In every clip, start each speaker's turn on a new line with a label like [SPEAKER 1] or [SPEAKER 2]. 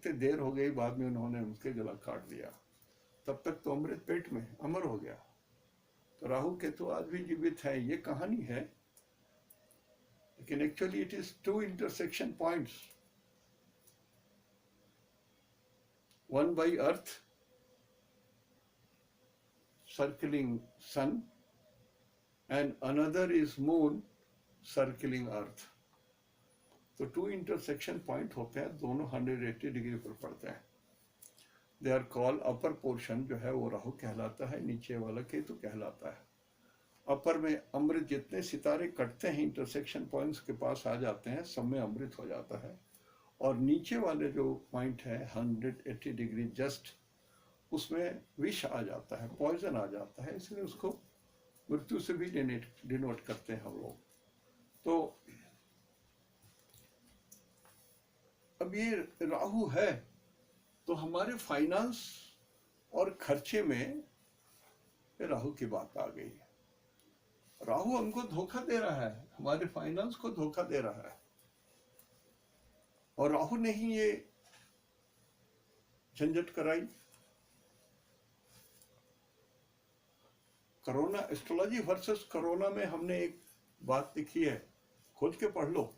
[SPEAKER 1] देखते देर हो गई, बाद में उन्होंने उसके गला काट दिया। तब तक तो अमृत पेट में अमर हो गया। तो राहु केतु आज भी जीवित है, ये कहानी है, लेकिन actually it is two intersection points, one by earth circling sun and another is moon circling earth। तो टू इंटरसेक्शन पॉइंट होते हैं, दोनों 180 डिग्री पर पड़ते हैं। They are call, upper portion जो है वो राहु कहलाता है, नीचे वाला केतु कहलाता है। अपर में अमृत, जितने सितारे कटते हैं इंटरसेक्शन पॉइंट्स के पास आ जाते हैं, सब में अमृत हो जाता है। और नीचे वाले जो पॉइंट है 180 डिग्री जस्ट, उसमें विष आ जाता है, पॉइजन आ जाता है, इसलिए उसको मृत्यु से भी डिनोट करते हैं हम लोग। तो अब ये राहु है तो हमारे फाइनेंस और खर्चे में राहु की बात आ गई। राहु हमको धोखा दे रहा है, हमारे फाइनेंस को धोखा दे रहा है, और राहु ने ही ये झंझट कराई। कोरोना, एस्ट्रोलॉजी वर्सेस कोरोना में हमने एक बात लिखी है, खोज के पढ़ लो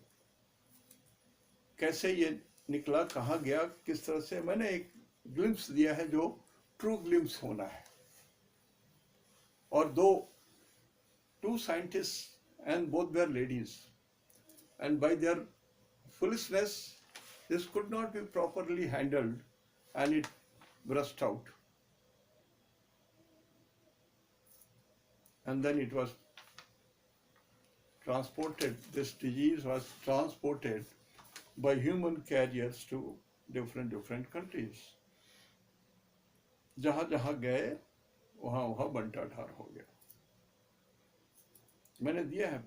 [SPEAKER 1] कैसे ये निकला, कहाँ गया, किस तरह से। मैंने एक ग्लिम्स दिया है जो ट्रू ग्लिम्स होना है। और two scientist and both were ladies, and by their foolishness this could not be properly handled and it burst out, and then it was transported, this disease was transported by human carriers to different countries। जहां जहां गए वहां वहां बंटा ढार हो गया। मैंने दिया है,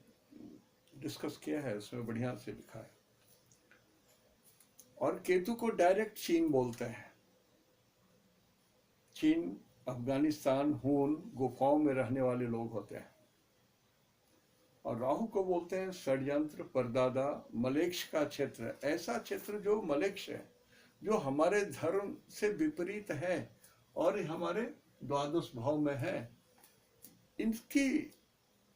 [SPEAKER 1] डिस्कस किया है, उसमें बढ़िया से लिखा है। और केतु को डायरेक्ट चीन बोलते हैं। चीन, अफगानिस्तान, हून, गुफाओं में रहने वाले लोग होते हैं। और राहु को बोलते हैं षड्यंत्र, परदादा, मलेक्ष का क्षेत्र, ऐसा क्षेत्र जो मलेक्ष है, जो हमारे धर्म से विपरीत है और हमारे द्वादश भाव में है। इनकी,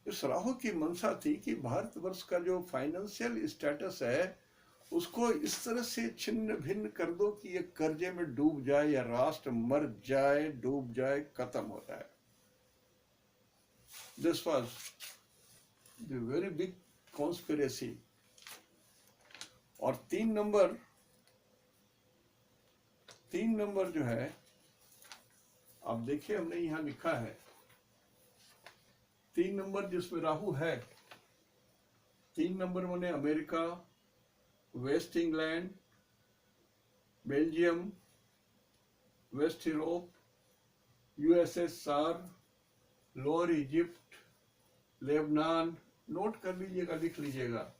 [SPEAKER 1] इस राहु की मंशा थी कि भारतवर्ष का जो फाइनेंशियल स्टेटस है उसको इस तरह से छिन्न भिन्न कर दो कि ये कर्जे में डूब जाए, या राष्ट्र मर जाए, डूब जाए, खत्म हो जाए। This was the very big conspiracy. और 3 नंबर जो है, आप देखिए हमने यहां लिखा है 3 नंबर जिसमें राहु है। 3 नंबर माने America, west England, Belgium, west Europe, USSR, lower Egypt, Lebanon, note कर लीजिएगा, लिख लीजिएगा,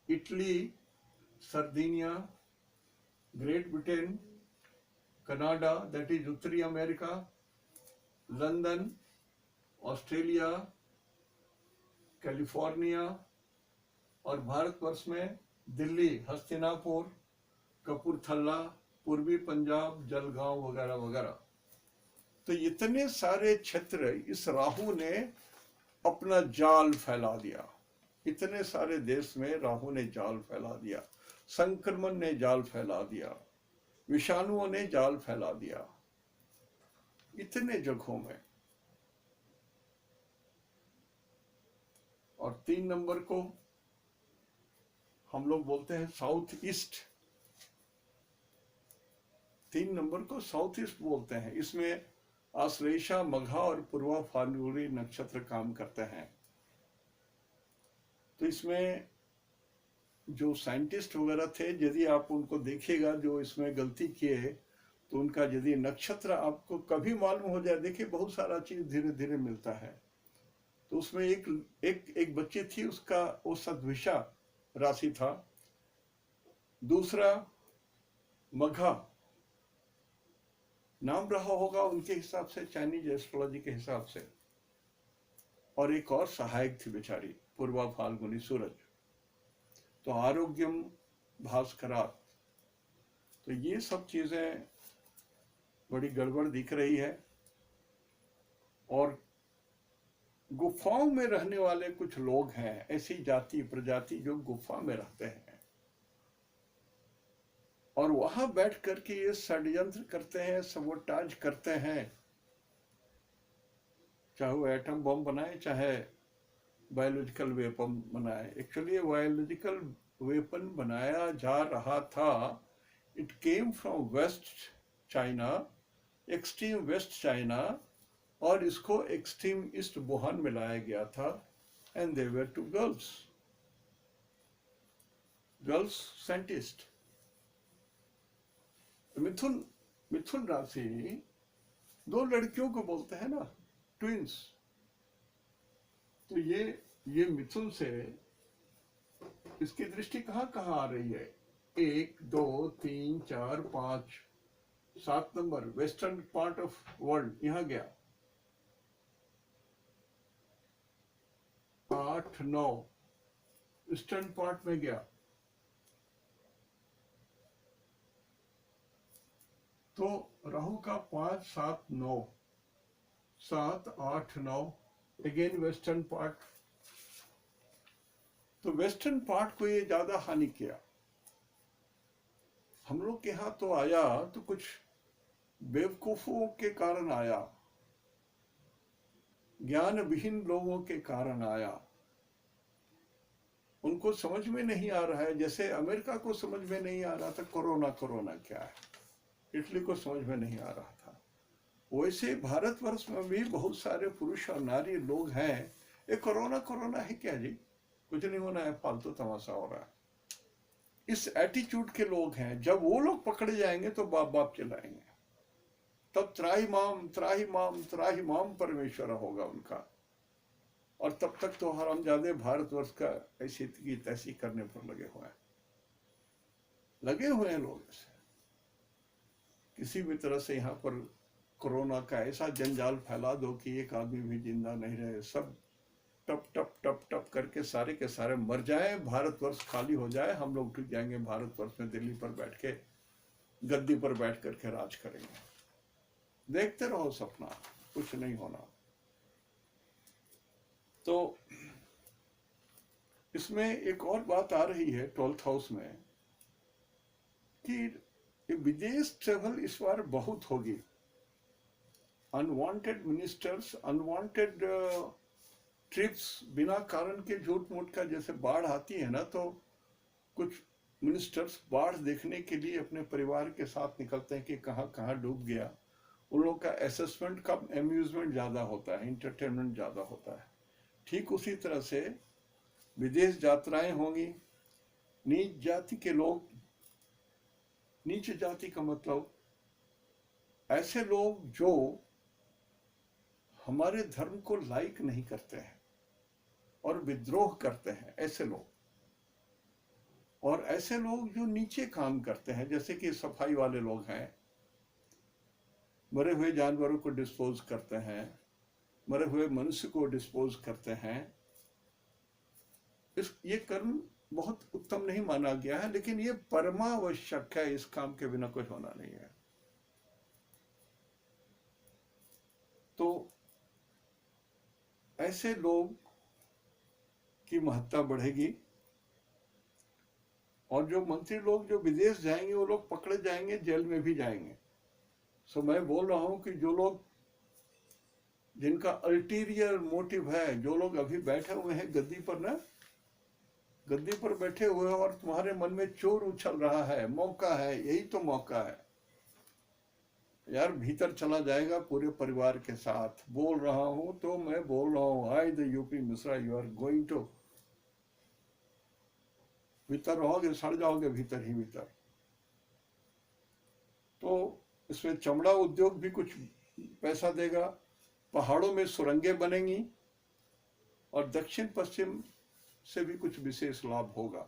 [SPEAKER 1] Italy, Sardinia, great Britain, Canada that is उत्तरी अमेरिका, लंदन, ऑस्ट्रेलिया, कैलिफोर्निया, और भारतवर्ष में दिल्ली, हस्तिनापुर, कपूरथला, पूर्वी पंजाब, जलगांव वगैरह वगैरह। तो इतने सारे क्षेत्र इस राहु ने अपना जाल फैला दिया। इतने सारे देश में राहु ने जाल फैला दिया, संक्रमण ने जाल फैला दिया, विषाणुओं ने जाल फैला दिया, इतने जगहों में। और 3 नंबर को हम लोग बोलते हैं साउथ ईस्ट। 3 नंबर को साउथ ईस्ट बोलते हैं। इसमें आश्लेषा, मघा और पूर्वा फाल्गुनी नक्षत्र काम करते हैं। तो इसमें जो साइंटिस्ट वगैरह थे, यदि आप उनको देखिएगा जो इसमें गलती किए, तो उनका यदि नक्षत्र आपको कभी मालूम हो जाए, देखिए बहुत सारा चीज धीरे धीरे मिलता है। तो उसमें एक बच्ची थी, उसका वो सद्विषा राशि था। दूसरा मघा नाम रहा होगा उनके हिसाब से, चाइनीज एस्ट्रोलॉजी के हिसाब से। और एक और सहायक थी बेचारी, पूर्वा फाल्गुनी सूरज। तो आरोग्यम भास्करात, तो ये सब चीजें बड़ी गड़बड़ दिख रही है। और गुफाओं में रहने वाले कुछ लोग हैं, ऐसी जाति प्रजाति जो गुफा में रहते हैं और वहां बैठ करके ये षड्यंत्र करते हैं, सबोटाज करते हैं, चाहे वो एटम बम बनाए चाहे बायोलॉजिकल वेपन बनाए। एक्चुअली बायोलॉजिकल वेपन बनाया जा रहा था, it came from west China, extreme west China, और इसको एक्सट्रीम ईस्ट वुहान में लाया गया था। And they were two girls scientist. मिथुन मिथुन राशि दो लड़कियों को बोलते हैं ना, ट्विंस। तो ये मिथुन से इसकी दृष्टि कहाँ कहाँ आ रही है? 1 2 3 4 5 7 number western part of world यहां गया। 8 9 ईस्टर्न पार्ट में गया। तो राहु का 5 7 9 7 8 9 अगेन वेस्टर्न पार्ट। तो वेस्टर्न पार्ट को ये ज्यादा हानि किया। हम लोग के यहां तो आया तो कुछ बेवकूफों के कारण आया, ज्ञान विहीन लोगों के कारण आया। उनको समझ में नहीं आ रहा है, जैसे अमेरिका को समझ में नहीं आ रहा था कोरोना क्या है, इटली को समझ में नहीं आ रहा था, वैसे भारतवर्ष में भी बहुत सारे पुरुष और नारी लोग हैं। ये कोरोना है क्या जी, कुछ नहीं होना है, फालतू तमाशा हो रहा है, इस एटीट्यूड के लोग हैं। जब वो लोग पकड़े जाएंगे तो बाप बाप चिल्लाएंगे, तब त्राही माम परमेश्वर होगा उनका। और तब तक तो हरामजादे भारतवर्ष का ऐसी की तैसी करने पर लगे हुए हैं लोग। ऐसे किसी भी तरह से यहाँ पर कोरोना का ऐसा जंजाल फैला दो कि एक आदमी भी जिंदा नहीं रहे, सब टप टप टप टप करके सारे के सारे मर जाए, भारतवर्ष खाली हो जाए, हम लोग टूट जाएंगे भारतवर्ष में, दिल्ली पर बैठ के गद्दी पर बैठ करके राज करेंगे। देखते रहो सपना, कुछ नहीं होना। तो इसमें एक और बात आ रही है 12th हाउस में कि विदेश ट्रेवल इस बार बहुत होगी। अनवांटेड मिनिस्टर्स, अनवांटेड ट्रिप्स, बिना कारण के झूठ मूठ का, जैसे बाढ़ आती है ना, तो कुछ मिनिस्टर्स बाढ़ देखने के लिए अपने परिवार के साथ निकलते हैं कि कहाँ कहाँ डूब गया। उन लोगों का असेसमेंट कम, एम्यूजमेंट ज्यादा होता है, इंटरटेनमेंट ज्यादा होता है। ठीक उसी तरह से विदेश यात्राएं होंगी। नीच जाति के लोग, नीच जाति का मतलब ऐसे लोग जो हमारे धर्म को लाइक नहीं करते हैं और विद्रोह करते हैं, ऐसे लोग। और ऐसे लोग जो नीचे काम करते हैं, जैसे कि सफाई वाले लोग हैं, मरे हुए जानवरों को डिस्पोज करते हैं, मरे हुए मनुष्य को डिस्पोज करते हैं। ये कर्म बहुत उत्तम नहीं माना गया है, लेकिन ये परमावश्यक है, इस काम के बिना कुछ होना नहीं है। तो ऐसे लोग की महत्ता बढ़ेगी। और जो मंत्री लोग जो विदेश जाएंगे वो लोग पकड़े जाएंगे, जेल में भी जाएंगे। सो मैं बोल रहा हूं कि जो लोग, जिनका अल्टीरियर मोटिव है, जो लोग अभी बैठे हुए हैं गद्दी पर ना, गद्दी पर बैठे हुए हैं और तुम्हारे मन में चोर उछल रहा है, मौका है, यही तो मौका है यार, भीतर चला जाएगा पूरे परिवार के साथ। बोल रहा हूं तो मैं बोल रहा हूं, hi the UP Mishra, you are going to, भीतर रहोगे, सड़ जाओगे भीतर ही भीतर। तो इसमें चमड़ा उद्योग भी कुछ पैसा देगा, पहाड़ों में सुरंगें बनेंगी, और दक्षिण पश्चिम से भी कुछ विशेष लाभ होगा।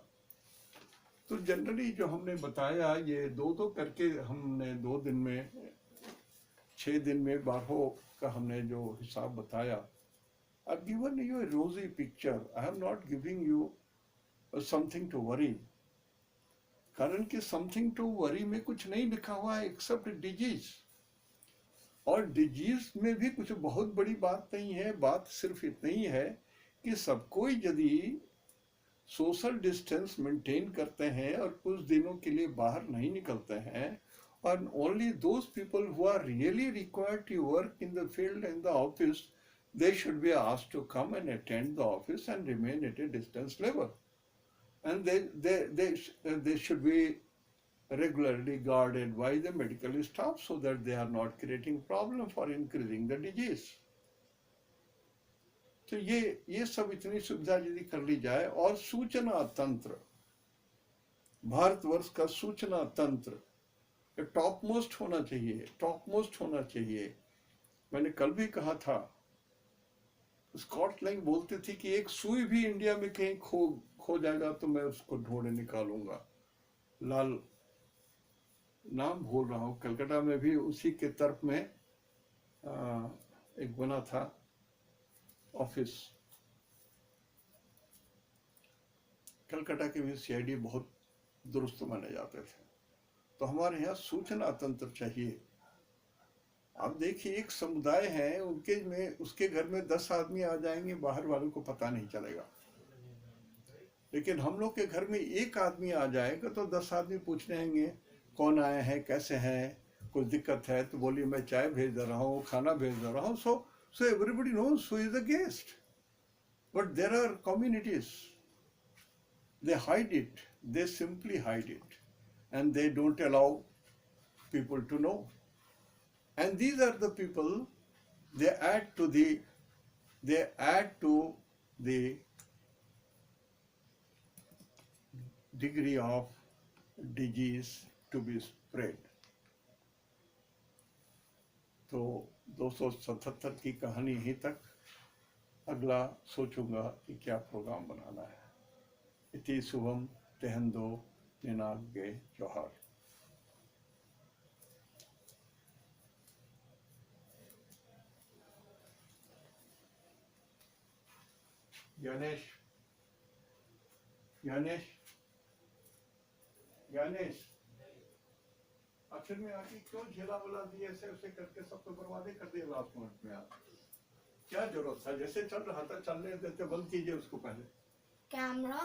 [SPEAKER 1] तो जनरली जो हमने बताया, ये दो करके हमने 2 दिन में, 6 दिन में 12 का हमने जो हिसाब बताया। I've given you a rosy picture. I am not giving you something to worry. कारण कि समथिंग टू वरी में कुछ नहीं लिखा हुआ है एक्सेप्ट डिजीज, और डिजीज में भी कुछ बहुत बड़ी बात नहीं है। बात सिर्फ इतनी ही है कि सबको यदि सोशल डिस्टेंस मेंटेन करते हैं और कुछ दिनों के लिए बाहर नहीं निकलते हैं, और only those people who are really required to work in the field and the office, they should be asked to come and attend the office and remain at a distance level, and they should be regularly guarded by the medical staff so that they are not creating problem for increasing the disease. तो ये सब इतनी सुविधा यदि कर ली जाए, और सूचना तंत्र, भारतवर्ष का सूचना तंत्र टॉप मोस्ट होना चाहिए, टॉप मोस्ट होना चाहिए। मैंने कल भी कहा था, स्कॉटलैंड बोलती थी कि एक सुई भी इंडिया में कहीं खो जाएगा तो मैं उसको ढूंढे निकालूंगा। लाल नाम भूल रहा हूँ, कलकत्ता में भी उसी के तरफ में एक बना था ऑफिस। कलकत्ता के भी सीआईडी बहुत दुरुस्त माने जाते थे। तो हमारे यहाँ सूचना तंत्र चाहिए। आप देखिए, एक समुदाय है, उनके में उसके घर में 10 आदमी आ जाएंगे, बाहर वालों को पता नहीं चलेगा। लेकिन हम लोग के घर में एक आदमी आ जाएगा तो 10 आदमी पूछने आएंगे कौन आए हैं, कैसे हैं, कुछ दिक्कत है तो बोलिए मैं चाय भेज दे रहा हूँ, खाना भेज दे रहा हूँ। So everybody knows who is the guest. But there are communities, they hide it, they simply hide it, and they don't allow people to know. And these are the people, they add to the degree of disease to be spread. तो 277 की कहानी यहीं तक। अगला सोचूंगा कि क्या programme बनाना है। इति शुभम तेहंदो निनागे जोहार। ज्ञानेश आखिर में आके क्यों झेला बोला दिए, ऐसे उसे करके सब तो बर्बादी कर दिया लास्ट मिनट में। आप क्या जरूरत था, जैसे चल रहा था चलने देते, बंद कीजिए उसको पहले
[SPEAKER 2] कैमरा।